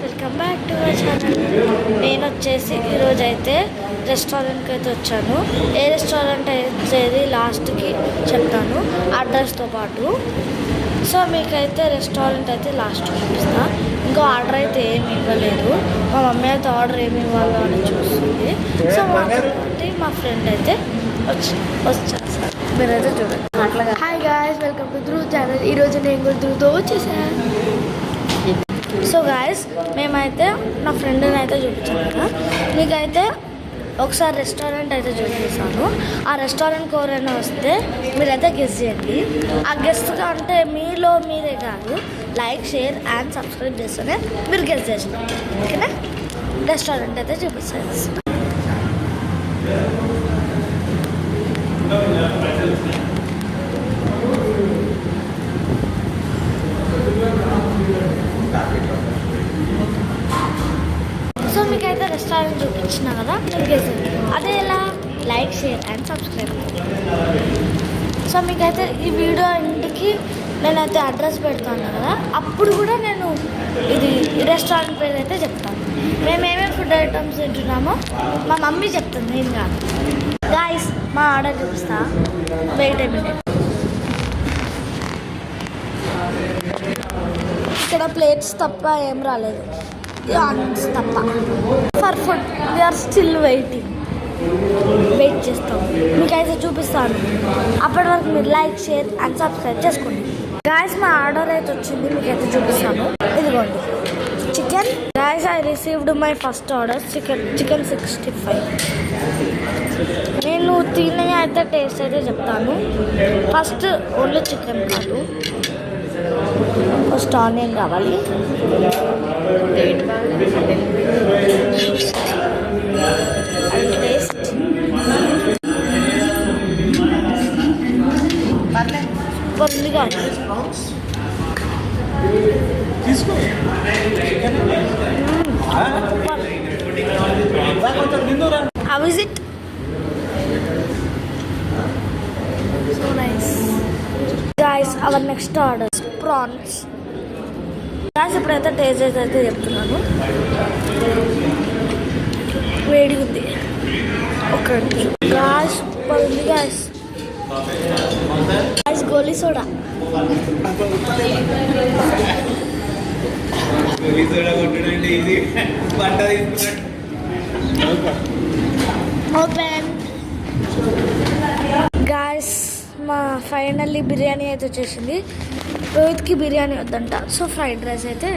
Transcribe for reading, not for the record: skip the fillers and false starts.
Welcome back to my channel. నేను వచ్చేసి ఈరోజు అయితే రెస్టారెంట్కి అయితే వచ్చాను. ఏ రెస్టారెంట్ అయితే లాస్ట్కి చెప్తాను అడ్రస్తో పాటు. సో మీకైతే రెస్టారెంట్ అయితే లాస్ట్ చూపిస్తా. ఇంకో ఆర్డర్ అయితే ఏమి ఇవ్వలేదు. మా మమ్మీ అయితే ఆర్డర్ ఏమి ఇవ్వాలో అని చూస్తుంది. సో మా ఫ్రెండ్ అయితే వచ్చేసారు. మీరైతే చూడండి. అట్లాగా hi guys, welcome to Dhruv channel. ఈరోజు నేను కూడా ధ్రువ్తో వచ్చేసాను. సో గాయస్, మేమైతే నా ఫ్రెండ్ని అయితే చూపించాను కదా. మీకైతే ఒకసారి రెస్టారెంట్ అయితే చూపిస్తాను. ఆ రెస్టారెంట్కి ఎవరైనా వస్తే మీరైతే గెస్ట్ చేయండి. ఆ గెస్ట్గా అంటే మీరే కాదు, లైక్, షేర్ అండ్ సబ్స్క్రైబ్ చేస్తేనే మీరు గెస్ట్ చేసినారు. ఓకేనా? రెస్టారెంట్ అయితే చూపిస్తాను. సో మీకైతే రెస్టారెంట్ చూపించిన కదా, అదే ఇలా like, share and subscribe. So మీకైతే ఈ వీడియో ఇంటికి నేనైతే అడ్రస్ పెడతాను కదా, అప్పుడు కూడా నేను ఇది రెస్టారెంట్ పేరు అయితే చెప్తాను. మేము ఏమేమి ఫుడ్ ఐటమ్స్ తింటున్నామో మా మమ్మీ చెప్తుంది, నేను కాదు. గాయ్స్, మా ఆర్డర్ చూపిస్తా. Wait minute. ఇక్కడ ప్లేట్స్ తప్ప ఏం రాలేదు, ఆనియన్స్ తప్ప. For food we are still wait చేస్తాం. మీకైతే చూపిస్తాను. అప్పటి వరకు మీరు లైక్, షేర్ అండ్ సబ్స్క్రైబ్ చేసుకోండి. గాయస్, మా ఆర్డర్ అయితే వచ్చింది, మీకైతే చూపిస్తాను. ఇదిగోండి chicken. Guys, I received my first order chicken 65. నేను తినే అయితే టేస్ట్ అయితే చెప్తాను. ఫస్ట్ ఓన్లీ చికెన్ కాదు, ఫస్ట్ ఆనియన్ కావాలి. టేస్ట్ ఉంది కాదు. How is it? So nice. Guys, our next order is prawns. Guys, ఇప్పుడైతే టేస్ట్ అయితే చెప్తున్నాను. వేడిగా ఉంది. ఒక గ్లాస్ ఉంది గాయస్. గాయస్, గోలీ సోడా. ఓపెన్. గాయస్, మా ఫైనల్లీ బిర్యానీ అయితే వచ్చేసింది. రోహిత్కి బిర్యానీ వద్దంట, సో ఫ్రైడ్ రైస్ అయితే